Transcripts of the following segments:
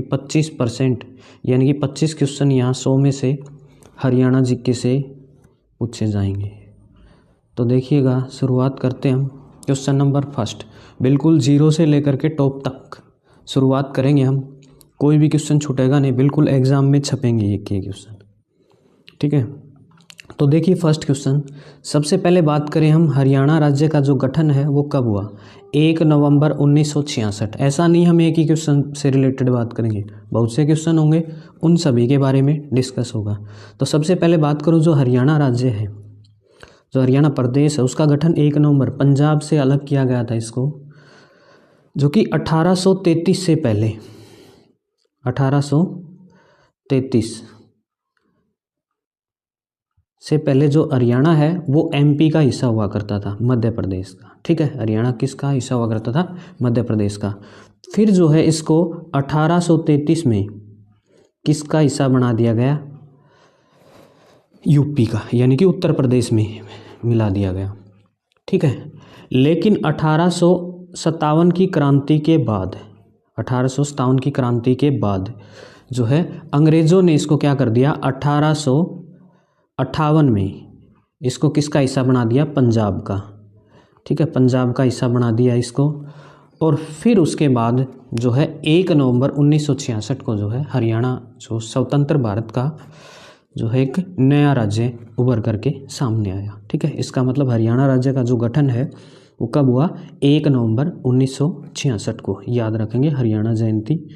25%, यानी कि 25 क्वेश्चन यहाँ 100 में से हरियाणा जीके से पूछे जाएंगे। तो देखिएगा, शुरुआत करते हैं हम। क्वेश्चन नंबर फर्स्ट, बिल्कुल 0 से लेकर के टॉप तक शुरुआत करेंगे हम। कोई भी क्वेश्चन छूटेगा नहीं, बिल्कुल एग्जाम में छपेंगे ये क्वेश्चन, ठीक है। तो देखिए फर्स्ट क्वेश्चन, सबसे पहले बात करें हम हरियाणा राज्य का जो गठन है वो कब हुआ? 1 नवंबर 1966। ऐसा नहीं हम एक ही क्वेश्चन से रिलेटेड बात करेंगे, बहुत से क्वेश्चन होंगे, उन सभी के बारे में डिस्कस होगा। तो सबसे पहले बात करूँ जो हरियाणा राज्य है, जो हरियाणा प्रदेश है, उसका गठन 1 नवंबर, पंजाब से अलग किया गया था इसको, जो कि 1833 से पहले, 1833 से पहले जो हरियाणा है वो एमपी का हिस्सा हुआ करता था, मध्य प्रदेश का, ठीक है। हरियाणा किसका हिस्सा हुआ करता था? मध्य प्रदेश का। फिर जो है इसको 1833 में किसका हिस्सा बना दिया गया? यूपी का, यानी कि उत्तर प्रदेश में मिला दिया गया, ठीक है। लेकिन 1857 की क्रांति के बाद, 1857 की क्रांति के बाद जो है अंग्रेज़ों ने इसको क्या कर दिया? 1858 में इसको किसका हिस्सा बना दिया? पंजाब का, ठीक है, पंजाब का हिस्सा बना दिया इसको। और फिर उसके बाद जो है 1 नवंबर 1966 को जो है हरियाणा जो स्वतंत्र भारत का जो है एक नया राज्य उभर करके सामने आया, ठीक है। इसका मतलब हरियाणा राज्य का जो गठन है वो कब हुआ? 1 नवंबर 1966 को। याद रखेंगे, हरियाणा जयंती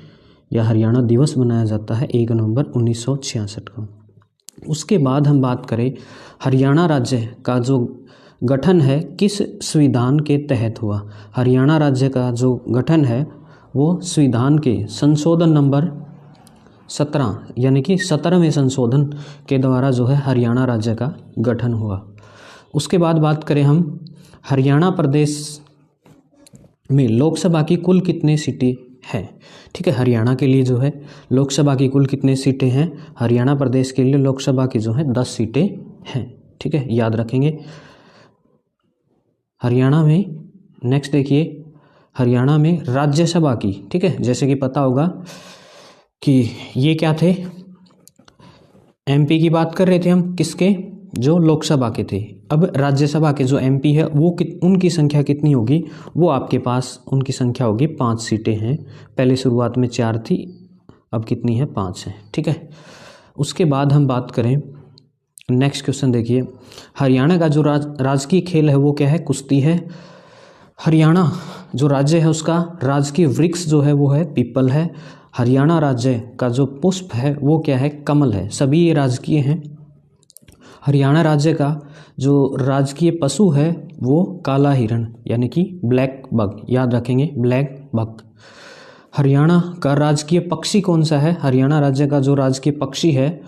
या हरियाणा दिवस मनाया जाता है 1 नवंबर 1966 को। उसके बाद हम बात करें हरियाणा राज्य का जो गठन है किस संविधान के तहत हुआ? हरियाणा राज्य का जो गठन है वो संविधान के संशोधन नंबर 17, यानी कि 17वें संशोधन के द्वारा जो है हरियाणा राज्य का गठन हुआ। उसके बाद बात करें हम हरियाणा प्रदेश में लोकसभा की कुल कितनी सीटें हैं? ठीक है, हरियाणा के लिए जो है लोकसभा की कुल कितनी सीटें हैं? हरियाणा प्रदेश के लिए लोकसभा की जो है 10 सीटें हैं, ठीक है, याद रखेंगे। हरियाणा में नेक्स्ट देखिए, हरियाणा में राज्यसभा की, ठीक है, जैसे कि पता होगा कि ये क्या थे, एमपी की बात कर रहे थे हम, किसके? जो लोकसभा के थे। अब राज्यसभा के जो एमपी है वो उनकी संख्या कितनी होगी? वो आपके पास उनकी संख्या होगी 5 सीटें हैं। पहले शुरुआत में 4 थी, अब कितनी है? 5 है, ठीक है। उसके बाद हम बात करें नेक्स्ट क्वेश्चन देखिए, हरियाणा का जो राजकीय खेल है वो क्या है? कुश्ती है। हरियाणा जो राज्य है उसका राजकीय वृक्ष जो है वो है पीपल है। हरियाणा राज्य का जो पुष्प है वो क्या है? कमल है। सभी ये राजकीय हैं। हरियाणा राज्य का जो राजकीय पशु है वो काला हिरण, यानी कि ब्लैक बग, याद रखेंगे, ब्लैक बग। हरियाणा का राजकीय पक्षी कौन सा है? हरियाणा राज्य का जो राजकीय पक्षी है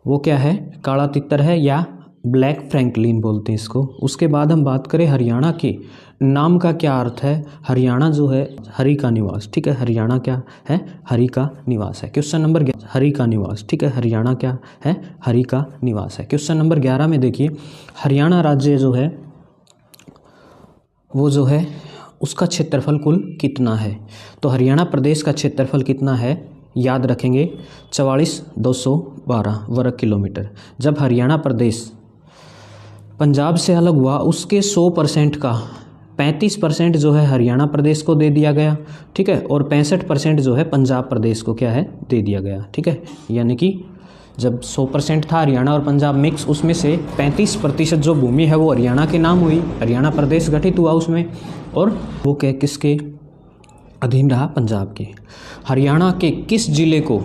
वो क्या है? काला तितर है या ब्लैक फ्रैंकलिन बोलते हैं इसको। उसके बाद हम बात करें हरियाणा के नाम का क्या अर्थ है? हरियाणा जो है हरि का निवास, ठीक है, हरियाणा क्या है? हरि का निवास है। क्वेश्चन नंबर 11 हरि का निवास, ठीक है, हरियाणा क्या है? हरि का निवास है। क्वेश्चन नंबर 11 में देखिए, हरियाणा राज्य जो है वो जो है उसका क्षेत्रफल कुल कितना है? तो हरियाणा प्रदेश का क्षेत्रफल कितना है? याद रखेंगे 44,212 वर्ग किलोमीटर। जब हरियाणा प्रदेश पंजाब से अलग हुआ उसके 100% का 35% जो है हरियाणा प्रदेश को दे दिया गया, ठीक है, और 65% जो है पंजाब प्रदेश को क्या है? दे दिया गया, ठीक है। यानी कि जब 100% था हरियाणा और पंजाब मिक्स, उसमें से 35% जो भूमि है वो हरियाणा के नाम हुई, हरियाणा प्रदेश गठित हुआ उसमें, और वो क्या किसके अधीन रहा? पंजाब के। हरियाणा के किस जिले को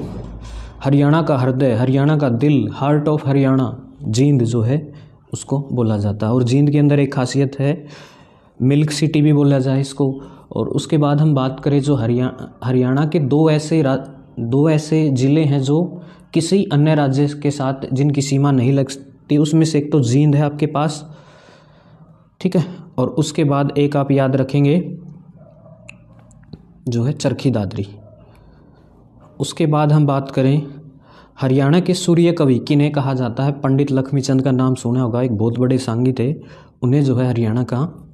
हरियाणा का हृदय, हरियाणा का दिल, हार्ट ऑफ हरियाणा, जींद जो है उसको बोला जाता है। और जींद के अंदर एक खासियत है, मिल्क सिटी भी बोला जाए इसको। और उसके बाद हम बात करें जो हरियाणा के दो ऐसे ज़िले हैं जो किसी अन्य राज्य के साथ जिनकी सीमा नहीं लगती, उसमें से एक तो जींद है आपके पास, ठीक है, और उसके बाद एक आप याद रखेंगे जो है चरखी दादरी। उसके बाद हम बात करें हरियाणा के सूर्य कवि किन्हें कहा जाता है? पंडित लक्ष्मीचंद का नाम सुना होगा, एक बहुत बड़े सांगी थे, उन्हें जो है हरियाणा का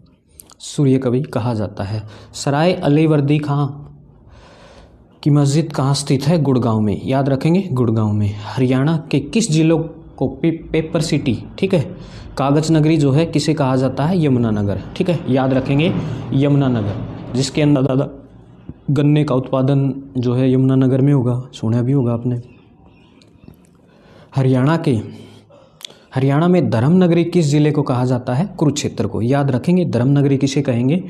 सूर्य कवि कहा जाता है। सराय अली वर्दी खां की मस्जिद कहाँ स्थित है? गुड़गांव में, याद रखेंगे गुड़गांव में। हरियाणा के किस जिलों को पेपर सिटी, ठीक है, कागज नगरी जो है किसे कहा जाता है? यमुनानगर, ठीक है, याद रखेंगे यमुनानगर, जिसके अंदर ज़्यादा गन्ने का उत्पादन जो है यमुनानगर में होगा, सुना भी होगा आपने। हरियाणा में धर्म नगरी किस जिले को कहा जाता है? कुरुक्षेत्र को, याद रखेंगे धर्म नगरी किसे कहेंगे?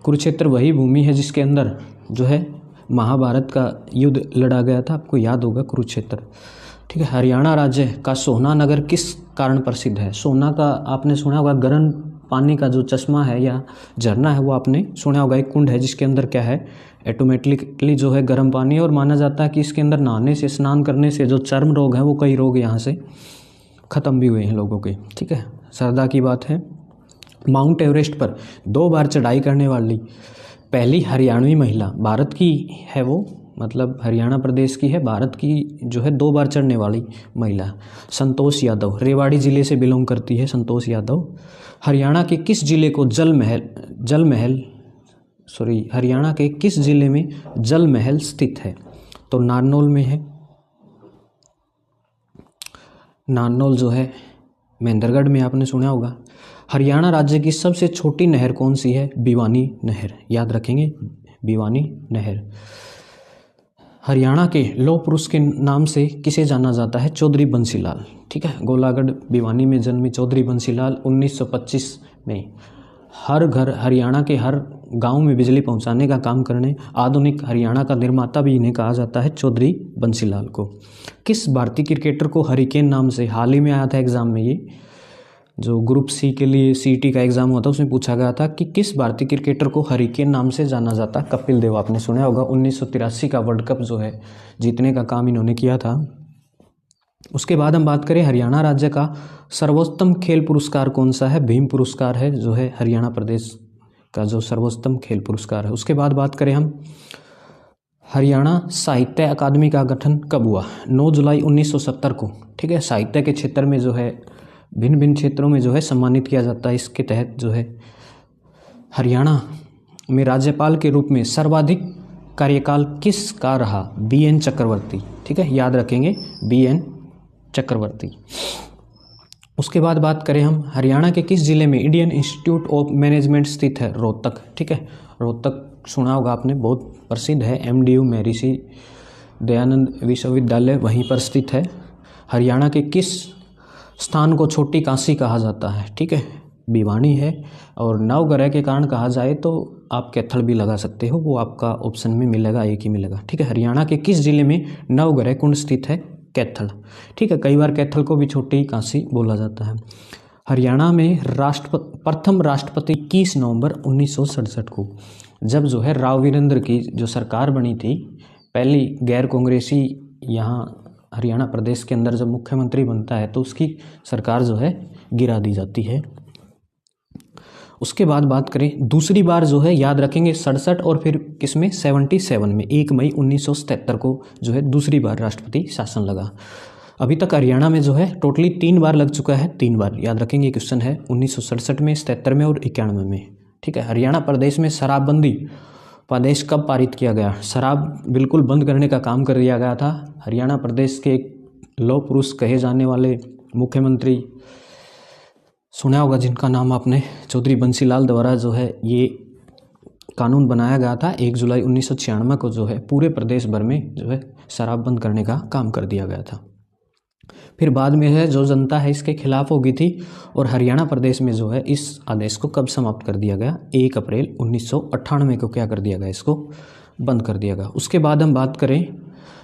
कुरुक्षेत्र वही भूमि है जिसके अंदर जो है महाभारत का युद्ध लड़ा गया था, आपको याद होगा कुरुक्षेत्र, ठीक है। हरियाणा राज्य का सोना नगर किस कारण प्रसिद्ध है? सोना का आपने सुना होगा, गर्म पानी का जो चश्मा है या झरना है वो आपने सुना होगा, एक कुंड है जिसके अंदर क्या है, ऑटोमेटिकली जो है गर्म पानी है, और माना जाता है कि इसके अंदर नहाने से, स्नान करने से जो चर्म रोग हैं वो कई रोग यहाँ से ख़त्म भी हुए हैं लोगों के, ठीक है, श्रद्धा की बात है। माउंट एवरेस्ट पर 2 बार चढ़ाई करने वाली पहली हरियाणवी महिला, भारत की है वो, मतलब हरियाणा प्रदेश की है, भारत की जो है 2 बार चढ़ने वाली महिला संतोष यादव, रेवाड़ी ज़िले से बिलोंग करती है संतोष यादव। हरियाणा के किस ज़िले को हरियाणा के किस ज़िले में जल महल स्थित है? तो नारनौल में है। नारनौल जो है महेंद्रगढ़ में, आपने सुना होगा। हरियाणा राज्य की सबसे छोटी नहर कौन सी है? भिवानी नहर, याद रखेंगे भिवानी नहर। हरियाणा के लौह पुरुष के नाम से किसे जाना जाता है? चौधरी बंसीलाल, ठीक है, गोलागढ़ भिवानी में जन्मे चौधरी बंसीलाल 1925 में हर घर, हरियाणा के हर गांव में बिजली पहुंचाने का काम करने, आधुनिक हरियाणा का निर्माता भी इन्हें कहा जाता है, चौधरी बंसीलाल को। किस भारतीय क्रिकेटर को हरिकेन नाम से, हाल ही में आया था एग्जाम में, ये जो ग्रुप सी के लिए सीटी का एग्जाम हुआ था उसमें पूछा गया था कि किस भारतीय क्रिकेटर को हरिकेन नाम से जाना जाता? कपिल देव, आपने सुना होगा, 1983 का वर्ल्ड कप जो है जीतने का काम इन्होंने किया था। उसके बाद हम बात करें हरियाणा राज्य का सर्वोत्तम खेल पुरस्कार कौन सा है? भीम पुरस्कार है, जो है हरियाणा प्रदेश का जो सर्वोत्तम खेल पुरस्कार है। उसके बाद बात करें हम हरियाणा साहित्य अकादमी का गठन कब हुआ? 9 जुलाई 1970 को, ठीक है। साहित्य के क्षेत्र में जो है भिन्न भिन्न क्षेत्रों में जो है सम्मानित किया जाता है। इसके तहत जो है हरियाणा में राज्यपाल के रूप में सर्वाधिक कार्यकाल किसका रहा? BN चक्रवर्ती, ठीक है, याद रखेंगे BN चक्रवर्ती। उसके बाद बात करें हम हरियाणा के किस जिले में इंडियन इंस्टीट्यूट ऑफ मैनेजमेंट स्थित है? रोहतक, ठीक है, रोहतक सुना होगा आपने, बहुत प्रसिद्ध है, MDU महर्षि दयानंद विश्वविद्यालय वहीं पर स्थित है। हरियाणा के किस स्थान को छोटी काशी कहा जाता है? ठीक है, भिवानी है, और नवग्रह के कारण कहा जाए तो आप कैथल भी लगा सकते हो, वो आपका ऑप्शन में मिलेगा, एक ही मिलेगा, ठीक है। हरियाणा के किस जिले में नवग्रह कुंड स्थित है? कैथल, ठीक है, कई बार कैथल को भी छोटी काशी बोला जाता है। हरियाणा में प्रथम राष्ट्रपति 21 नवंबर 1967 को, जब जो है राव वीरेंद्र की जो सरकार बनी थी, पहली गैर कांग्रेसी यहाँ हरियाणा प्रदेश के अंदर जब मुख्यमंत्री बनता है तो उसकी सरकार जो है गिरा दी जाती है। उसके बाद बात करें दूसरी बार जो है, याद रखेंगे 67 और फिर किसमें 77 में 1 मई 1977 को जो है दूसरी बार राष्ट्रपति शासन लगा। अभी तक हरियाणा में जो है टोटली 3 बार लग चुका है, 3 बार, याद रखेंगे क्वेश्चन है 1967 में, 77 में और 91 में, ठीक है। हरियाणा प्रदेश में शराबबंदी आदेश कब पारित किया गया? शराब बिल्कुल बंद करने का काम कर दिया गया था। हरियाणा प्रदेश के लौह पुरुष कहे जाने वाले मुख्यमंत्री सुना होगा जिनका नाम आपने, चौधरी बंसीलाल द्वारा जो है ये कानून बनाया गया था। 1 जुलाई 1996 को जो है पूरे प्रदेश भर में जो है शराब बंद करने का काम कर दिया गया था। फिर बाद में है जो जनता है इसके खिलाफ हो गई थी, और हरियाणा प्रदेश में जो है इस आदेश को कब समाप्त कर दिया गया? 1 अप्रैल 1998 को क्या कर दिया गया? इसको बंद कर दिया गया। उसके बाद हम बात करें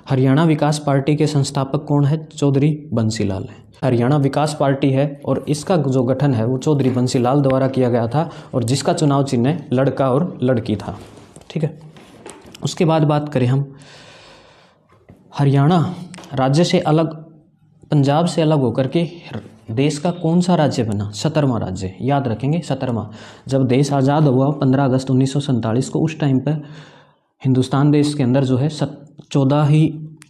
हरियाणा विकास पार्टी के संस्थापक कौन है? चौधरी बंसीलाल है। हरियाणा विकास पार्टी है और इसका जो गठन है वो चौधरी बंसीलाल द्वारा किया गया था, और जिसका चुनाव चिन्ह लड़का और लड़की था, ठीक है। उसके बाद बात करें हम हरियाणा राज्य से अलग, पंजाब से अलग होकर के देश का कौन सा राज्य बना? 17वां राज्य, याद रखेंगे 17वां। जब देश आज़ाद हुआ 15 अगस्त 1947 को, उस टाइम पर हिंदुस्तान देश के अंदर जो है 14 ही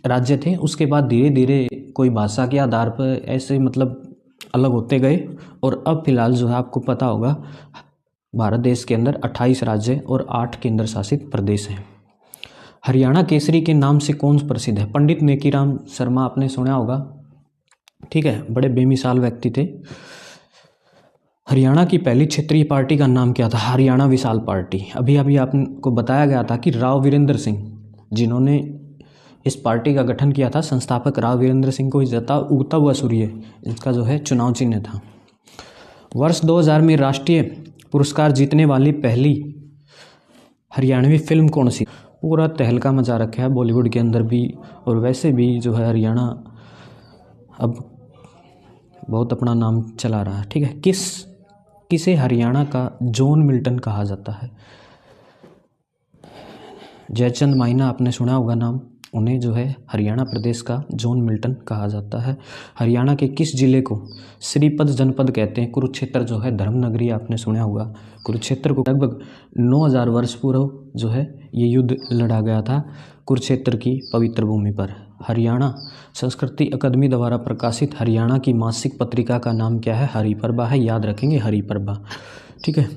राज्य थे। उसके बाद धीरे धीरे कोई भाषा के आधार पर ऐसे मतलब अलग होते गए, और अब फिलहाल जो है आपको पता होगा भारत देश के अंदर 28 राज्य और 8 केंद्र शासित प्रदेश हैं। हरियाणा केसरी के नाम से कौन प्रसिद्ध है? पंडित नेकीराम शर्मा, आपने सुना होगा, ठीक है, बड़े बेमिसाल व्यक्ति थे। हरियाणा की पहली क्षेत्रीय पार्टी का नाम क्या था? हरियाणा विशाल पार्टी। अभी अभी आपको बताया गया था कि राव वीरेंद्र सिंह, जिन्होंने इस पार्टी का गठन किया था, संस्थापक राव वीरेंद्र सिंह को इज्जत उगता हुआ सूर्य, इसका जो है चुनाव चिन्ह था। वर्ष 2000 में राष्ट्रीय पुरस्कार जीतने वाली पहली हरियाणवी फिल्म कौन सी? पूरा तहलका मचा रखा है बॉलीवुड के अंदर भी और वैसे भी जो है हरियाणा अब बहुत अपना नाम चला रहा है, ठीक है। किसे हरियाणा का जॉन मिल्टन कहा जाता है? जयचंद माइना, आपने सुना होगा नाम, उन्हें जो है हरियाणा प्रदेश का जॉन मिल्टन कहा जाता है। हरियाणा के किस जिले को श्रीपद जनपद कहते हैं? कुरुक्षेत्र जो है धर्मनगरी, आपने सुना होगा। कुरुक्षेत्र को लगभग 9000 वर्ष पूर्व जो है ये युद्ध लड़ा गया था कुरुक्षेत्र की पवित्र भूमि पर। हरियाणा संस्कृति अकादमी द्वारा प्रकाशित हरियाणा की मासिक पत्रिका का नाम क्या है? हरिप्रभा है, याद रखेंगे हरिप्रभा, ठीक है।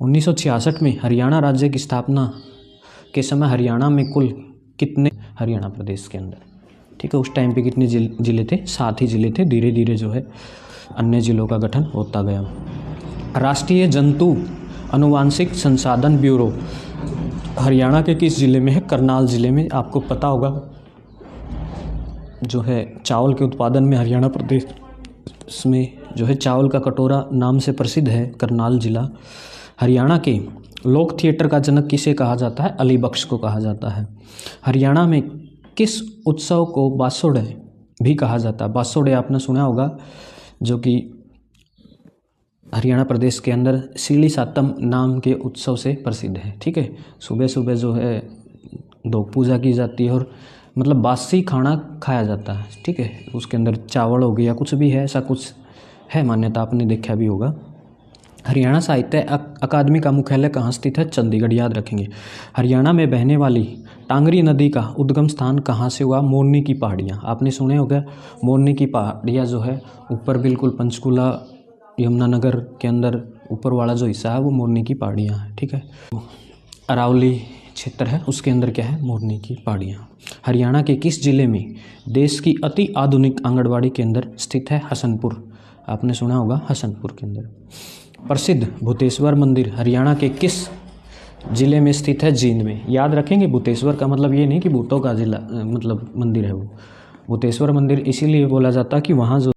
1966 में हरियाणा राज्य की स्थापना के समय हरियाणा में कुल कितने, हरियाणा प्रदेश के अंदर, ठीक है, उस टाइम पे कितने जिले थे? 7 ही जिले थे। धीरे धीरे जो है अन्य जिलों का गठन होता गया। राष्ट्रीय जंतु अनुवांशिक संसाधन ब्यूरो हरियाणा के किस जिले में है? करनाल जिले में। आपको पता होगा जो है चावल के उत्पादन में हरियाणा प्रदेश में जो है चावल का कटोरा नाम से प्रसिद्ध है करनाल जिला। हरियाणा के लोक थिएटर का जनक किसे कहा जाता है? अली बख्श को कहा जाता है। हरियाणा में किस उत्सव को बासोड़े भी कहा जाता है? बासोड़े आपने सुना होगा, जो कि हरियाणा प्रदेश के अंदर सीली सातम नाम के उत्सव से प्रसिद्ध है, ठीक है। सुबह सुबह जो है धूप पूजा की जाती है और मतलब बासी खाना खाया जाता है, ठीक है। उसके अंदर चावल हो गया, कुछ भी है, ऐसा कुछ है मान्यता, आपने देखा भी होगा। हरियाणा साहित्य अकादमी का मुख्यालय कहाँ स्थित है? चंडीगढ़, याद रखेंगे। हरियाणा में बहने वाली टांगरी नदी का उद्गम स्थान कहाँ से हुआ? मोरनी की पहाड़ियाँ, आपने सुने होगा। मोरनी की पहाड़ियाँ जो है ऊपर बिल्कुल पंचकूला यमुनानगर के अंदर ऊपर वाला जो हिस्सा है वो मोरनी की पहाड़ियाँ है, ठीक है। अरावली क्षेत्र है, उसके अंदर क्या है? मोरनी की पहाड़ियाँ। हरियाणा के किस जिले में देश की अति आधुनिक आंगनबाड़ी केंद्र स्थित है? हसनपुर, आपने सुना होगा, हसनपुर के अंदर। प्रसिद्ध भूतेश्वर मंदिर हरियाणा के किस जिले में स्थित है? जींद में, याद रखेंगे। भूतेश्वर का मतलब ये नहीं कि भूतों का जिला मतलब मंदिर है वो। भूतेश्वर मंदिर इसीलिए बोला जाता है कि वहाँ जो